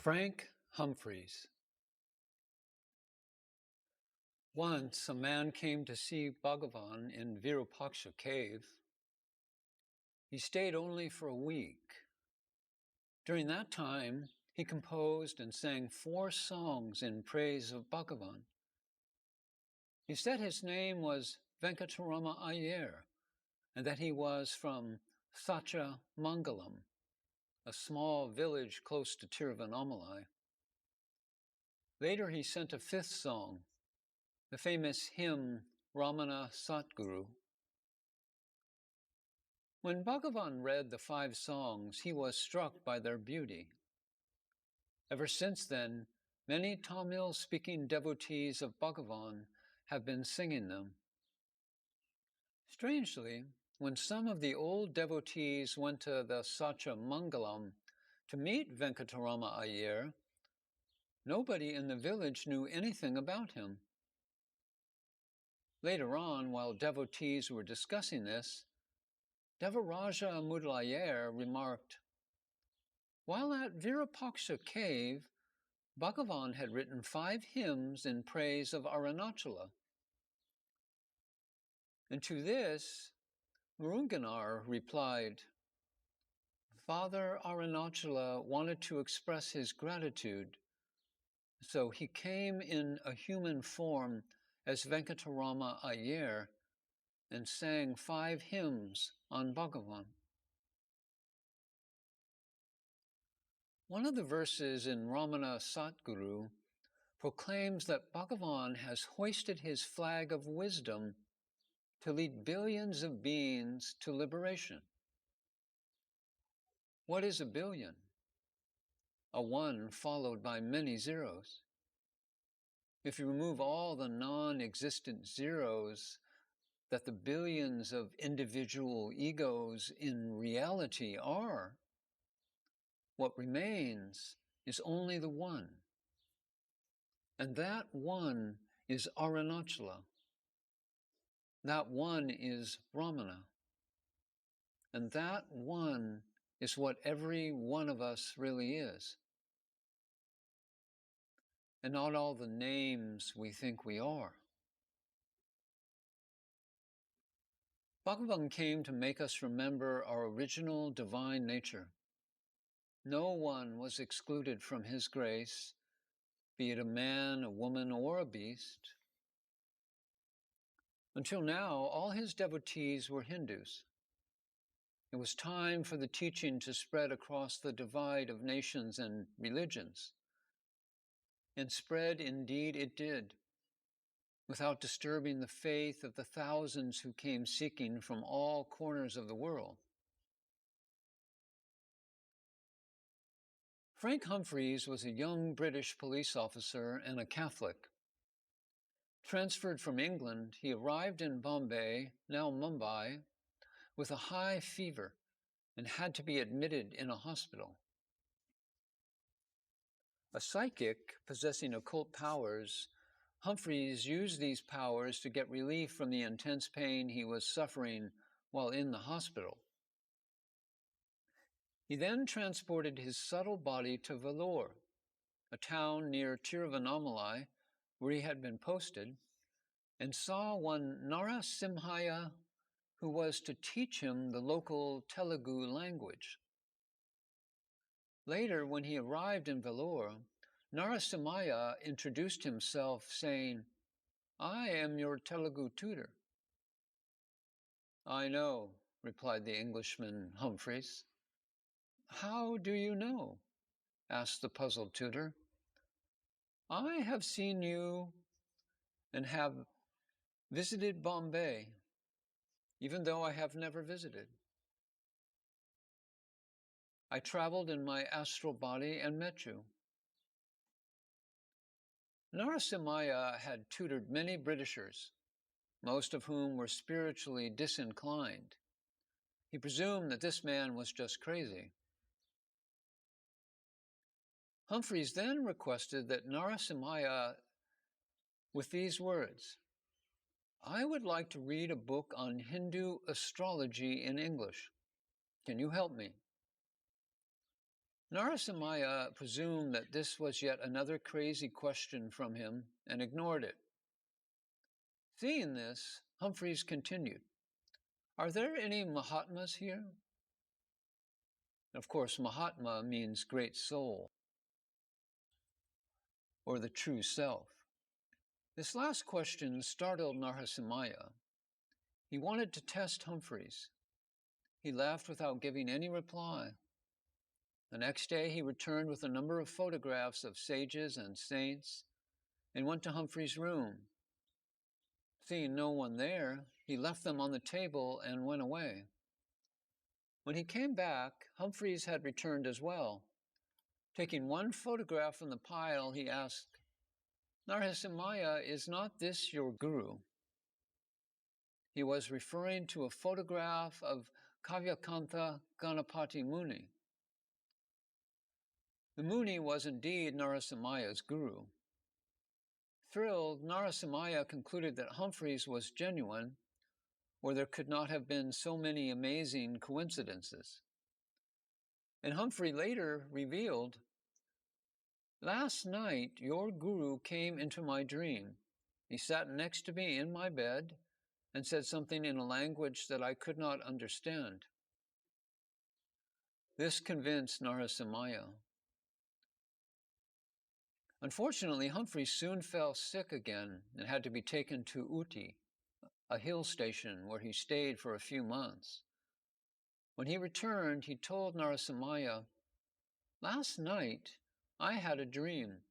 Frank Humphreys. Once a man came to see Bhagavan in Virupaksha cave. He stayed only for a week. During that time, he composed and sang 4 songs in praise of Bhagavan. He said his name was Venkatarama Iyer and that he was from Sacha Mangalam, a small village close to Tiruvannamalai. Later, he sent a 5th song, the famous hymn Ramana Satguru. When Bhagavan read the 5 songs, he was struck by their beauty. Ever since then, many Tamil-speaking devotees of Bhagavan have been singing them. Strangely, when some of the old devotees went to the Sacha Mangalam to meet Venkatarama Iyer, nobody in the village knew anything about him. Later on, while devotees were discussing this, Devaraja Mudaliar remarked, "While at Virupaksha cave, Bhagavan had written 5 hymns in praise of Arunachala." And to this, Muruganar replied, "Father Arunachala wanted to express his gratitude, so he came in a human form as Venkatarama Iyer and sang 5 hymns on Bhagavan." One of the verses in Ramana Satguru proclaims that Bhagavan has hoisted his flag of wisdom to lead billions of beings to liberation. What is a billion? A 1 followed by many zeros. If you remove all the non-existent zeros that the billions of individual egos in reality are, what remains is only the 1. And that 1 is Arunachala. That 1 is Ramana. And that 1 is what every one of us really is. And not all the names we think we are. Bhagavan came to make us remember our original divine nature. No one was excluded from his grace, be it a man, a woman, or a beast. Until now, all his devotees were Hindus. It was time for the teaching to spread across the divide of nations and religions. And spread indeed it did, without disturbing the faith of the thousands who came seeking from all corners of the world. Frank Humphreys was a young British police officer and a Catholic. Transferred from England, he arrived in Bombay, now Mumbai, with a high fever and had to be admitted in a hospital. A psychic possessing occult powers, Humphreys used these powers to get relief from the intense pain he was suffering while in the hospital. He then transported his subtle body to Vellore, a town near Tiruvannamalai, where he had been posted, and saw one Narasimhaya, who was to teach him the local Telugu language. Later, when he arrived in Vellore, Narasimhaya introduced himself, saying, "I am your Telugu tutor." "I know," replied the Englishman Humphreys. "How do you know?" asked the puzzled tutor. "I have seen you and have visited Bombay, even though I have never visited. I traveled in my astral body and met you." Narasimhaya had tutored many Britishers, most of whom were spiritually disinclined. He presumed that this man was just crazy. Humphreys then requested that Narasimhaya, with these words, "I would like to read a book on Hindu astrology in English. Can you help me?" Narasimha presumed that this was yet another crazy question from him and ignored it. Seeing this, Humphreys continued, "Are there any Mahatmas here?" Of course, Mahatma means great soul, or the true self. This last question startled Narasimha. He wanted to test Humphreys. He left without giving any reply. The next day, he returned with a number of photographs of sages and saints and went to Humphreys' room. Seeing no one there, he left them on the table and went away. When he came back, Humphreys had returned as well. Taking one photograph from the pile, he asked, "Narasimha, is not this your guru?" He was referring to a photograph of Kavyakantha Ganapati Muni. The Muni was indeed Narasimha's guru. Thrilled, Narasimha concluded that Humphreys was genuine, or there could not have been so many amazing coincidences. And Humphrey later revealed, "Last night your guru came into my dream. He sat next to me in my bed and said something in a language that I could not understand." This convinced Narasimha. Unfortunately, Humphrey soon fell sick again and had to be taken to Uti, a hill station where he stayed for a few months. When he returned, he told Narasimha, "Last night I had a dream.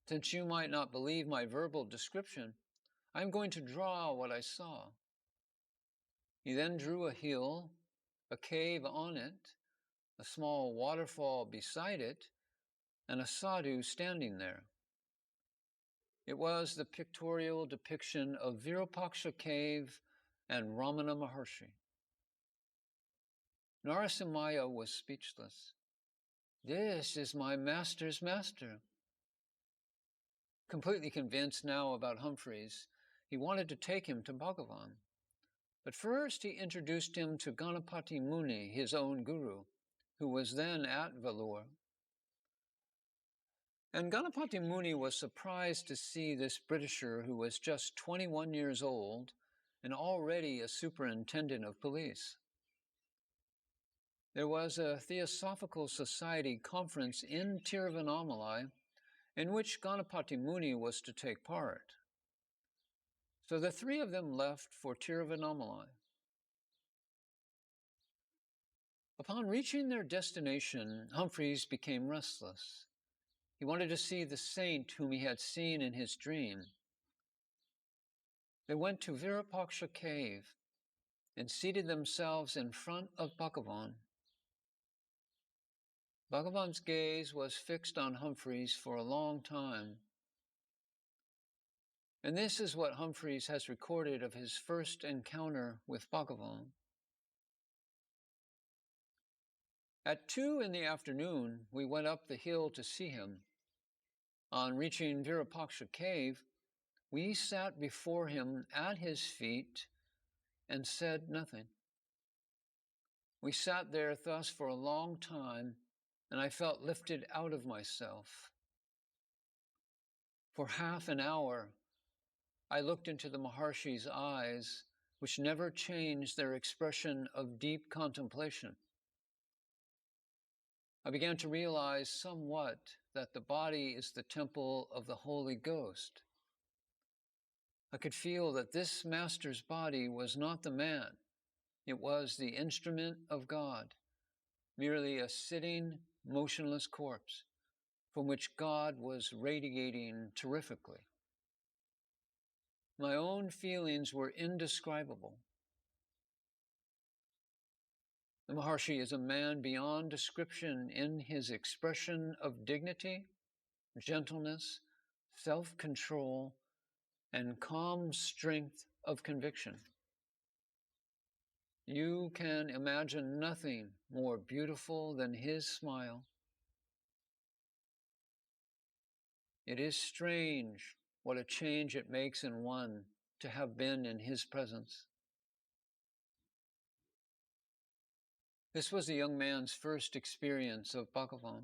Since you might not believe my verbal description, I am going to draw what I saw." He then drew a hill, a cave on it, a small waterfall beside it, and a sadhu standing there. It was the pictorial depiction of Virupaksha cave and Ramana Maharshi. Narasimha was speechless. "This is my master's master." Completely convinced now about Humphreys, he wanted to take him to Bhagavan. But first he introduced him to Ganapati Muni, his own guru, who was then at Vellore. And Ganapati Muni was surprised to see this Britisher who was just 21 years old and already a superintendent of police. There was a Theosophical Society conference in Tiruvannamalai in which Ganapati Muni was to take part. So the three of them left for Tiruvannamalai. Upon reaching their destination, Humphreys became restless. He wanted to see the saint whom he had seen in his dream. They went to Virupaksha cave and seated themselves in front of Bhagavan. Bhagavan's gaze was fixed on Humphreys for a long time. And this is what Humphreys has recorded of his first encounter with Bhagavan. At 2 p.m, we went up the hill to see him. On reaching Virupaksha cave, we sat before him at his feet and said nothing. We sat there thus for a long time, and I felt lifted out of myself. For half an hour, I looked into the Maharshi's eyes, which never changed their expression of deep contemplation. I began to realize somewhat that the body is the temple of the Holy Ghost. I could feel that this master's body was not the man. It was the instrument of God, merely a sitting, motionless corpse from which God was radiating terrifically. My own feelings were indescribable. The Maharshi is a man beyond description in his expression of dignity, gentleness, self-control, and calm strength of conviction. You can imagine nothing more beautiful than his smile. It is strange what a change it makes in one to have been in his presence. This was the young man's first experience of Bhagavan.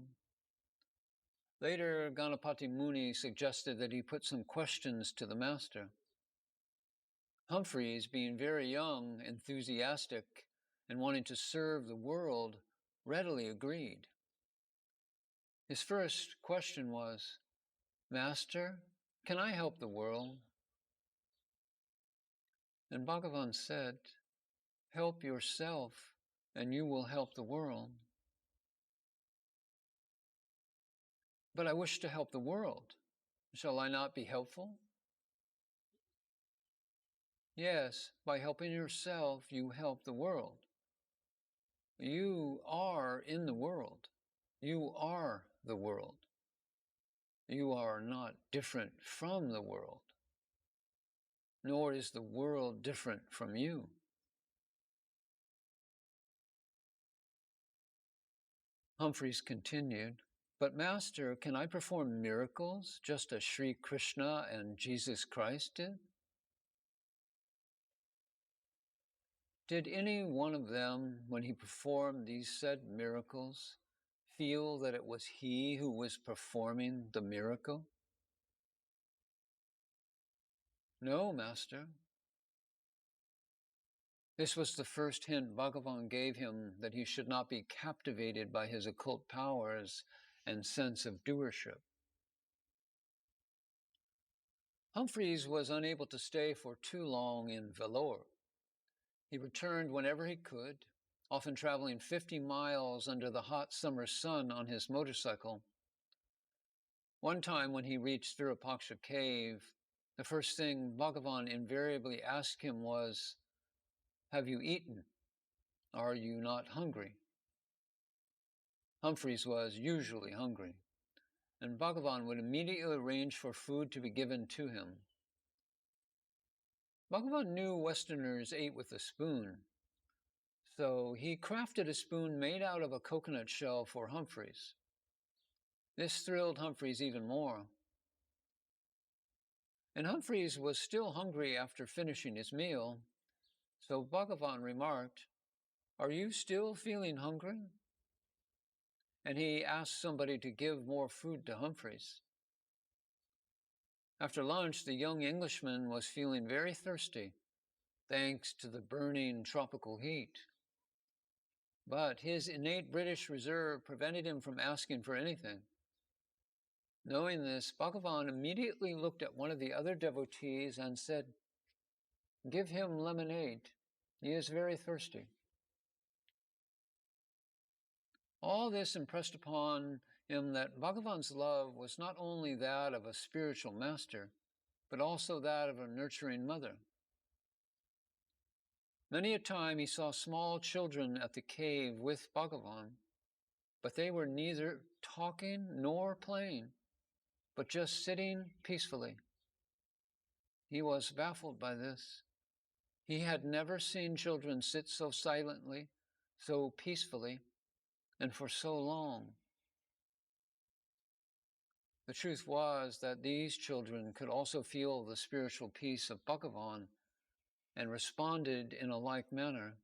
Later, Ganapati Muni suggested that he put some questions to the master. Humphreys, being very young, enthusiastic, and wanting to serve the world, readily agreed. His first question was, "Master, can I help the world?" And Bhagavan said, "Help yourself, and you will help the world." "But I wish to help the world. Shall I not be helpful?" "Yes, by helping yourself, you help the world. You are in the world. You are the world. You are not different from the world, nor is the world different from you." Humphreys continued, "But Master, can I perform miracles just as Sri Krishna and Jesus Christ did?" "Did any one of them, when he performed these said miracles, feel that it was he who was performing the miracle?" "No, Master." This was the first hint Bhagavan gave him that he should not be captivated by his occult powers and sense of doership. Humphreys was unable to stay for too long in Vellore. He returned whenever he could, often traveling 50 miles under the hot summer sun on his motorcycle. One time when he reached Virupaksha cave, the first thing Bhagavan invariably asked him was, "Have you eaten? Are you not hungry?" Humphreys was usually hungry, and Bhagavan would immediately arrange for food to be given to him. Bhagavan knew Westerners ate with a spoon, so he crafted a spoon made out of a coconut shell for Humphreys. This thrilled Humphreys even more. And Humphreys was still hungry after finishing his meal, so Bhagavan remarked, "Are you still feeling hungry?" And he asked somebody to give more food to Humphreys. After lunch, the young Englishman was feeling very thirsty, thanks to the burning tropical heat. But his innate British reserve prevented him from asking for anything. Knowing this, Bhagavan immediately looked at one of the other devotees and said, "Give him lemonade. He is very thirsty." All this impressed upon him that Bhagavan's love was not only that of a spiritual master, but also that of a nurturing mother. Many a time he saw small children at the cave with Bhagavan, but they were neither talking nor playing, but just sitting peacefully. He was baffled by this. He had never seen children sit so silently, so peacefully, and for so long. The truth was that these children could also feel the spiritual peace of Bhagavan and responded in a like manner.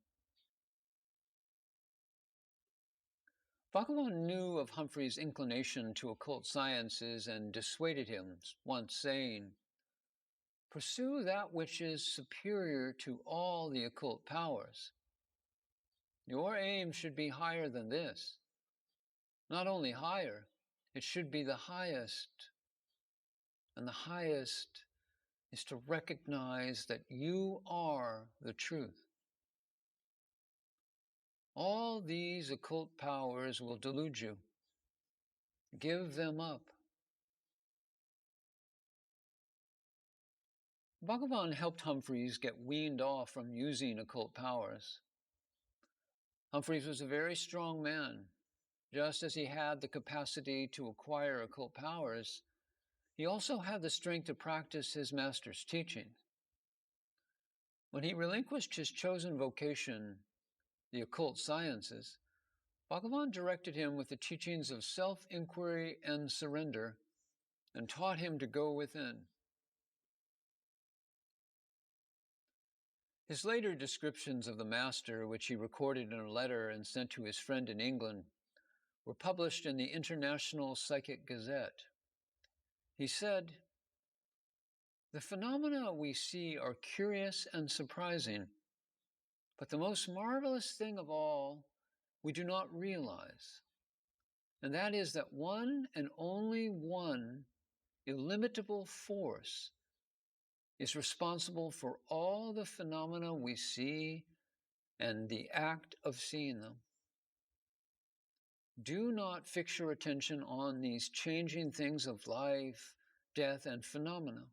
Bhagavan knew of Humphreys' inclination to occult sciences and dissuaded him, once saying, "Pursue that which is superior to all the occult powers. Your aim should be higher than this. Not only higher, it should be the highest. And the highest is to recognize that you are the truth. All these occult powers will delude you. Give them up." Bhagavan helped Humphreys get weaned off from using occult powers. Humphreys was a very strong man. Just as he had the capacity to acquire occult powers, he also had the strength to practice his master's teaching. When he relinquished his chosen vocation, the occult sciences, Bhagavan directed him with the teachings of self-inquiry and surrender, and taught him to go within. His later descriptions of the master, which he recorded in a letter and sent to his friend in England, were published in the International Psychic Gazette. He said, "The phenomena we see are curious and surprising, but the most marvelous thing of all we do not realize, and that is that one and only one illimitable force is responsible for all the phenomena we see and the act of seeing them. Do not fix your attention on these changing things of life, death, and phenomena.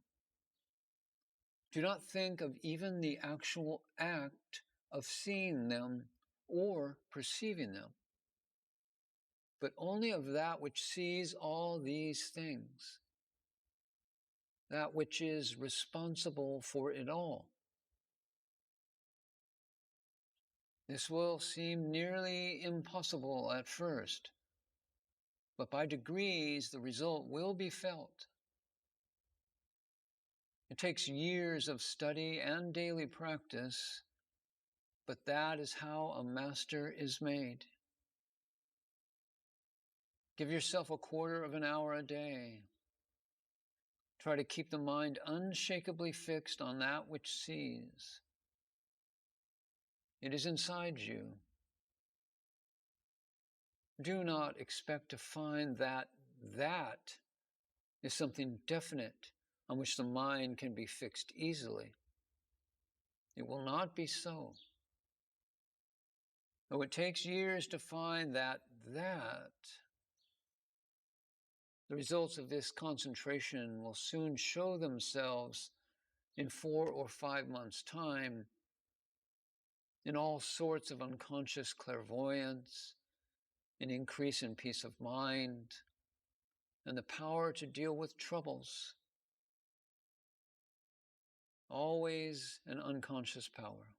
Do not think of even the actual act of seeing them or perceiving them, but only of that which sees all these things, that which is responsible for it all. This will seem nearly impossible at first, but by degrees the result will be felt. It takes years of study and daily practice, but that is how a master is made. Give yourself a quarter of an hour a day. Try to keep the mind unshakably fixed on that which sees. It is inside you. Do not expect to find that is something definite on which the mind can be fixed easily. It will not be so. Though it takes years to find that, the results of this concentration will soon show themselves in 4 or 5 months' time in all sorts of unconscious clairvoyance, an increase in peace of mind, and the power to deal with troubles. Always an unconscious power.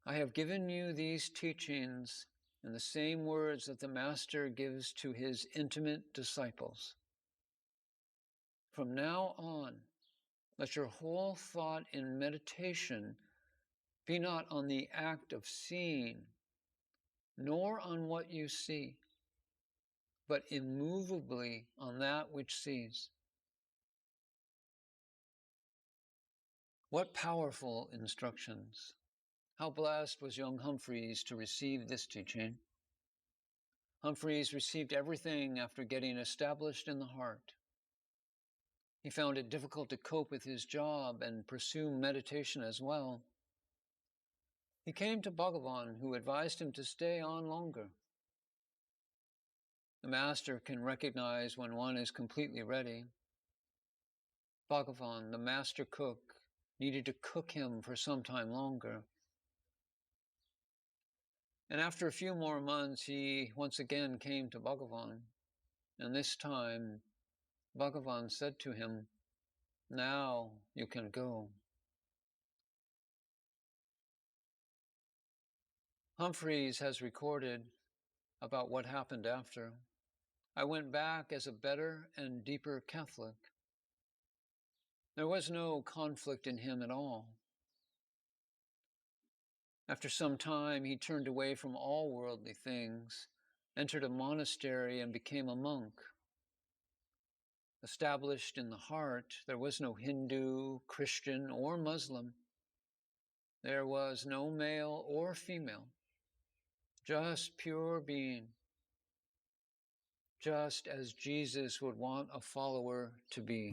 I have given you these teachings in the same words that the Master gives to his intimate disciples. From now on, let your whole thought in meditation be not on the act of seeing, nor on what you see, but immovably on that which sees. What powerful instructions! How blessed was young Humphreys to receive this teaching. Humphreys received everything after getting established in the heart. He found it difficult to cope with his job and pursue meditation as well. He came to Bhagavan, who advised him to stay on longer. The master can recognize when one is completely ready. Bhagavan, the master cook, needed to cook him for some time longer. And after a few more months, he once again came to Bhagavan. And this time, Bhagavan said to him, "Now you can go." Humphreys has recorded about what happened after. I went back as a better and deeper Catholic. There was no conflict in him at all. After some time, he turned away from all worldly things, entered a monastery, and became a monk. Established in the heart, there was no Hindu, Christian, or Muslim. There was no male or female, just pure being, just as Jesus would want a follower to be.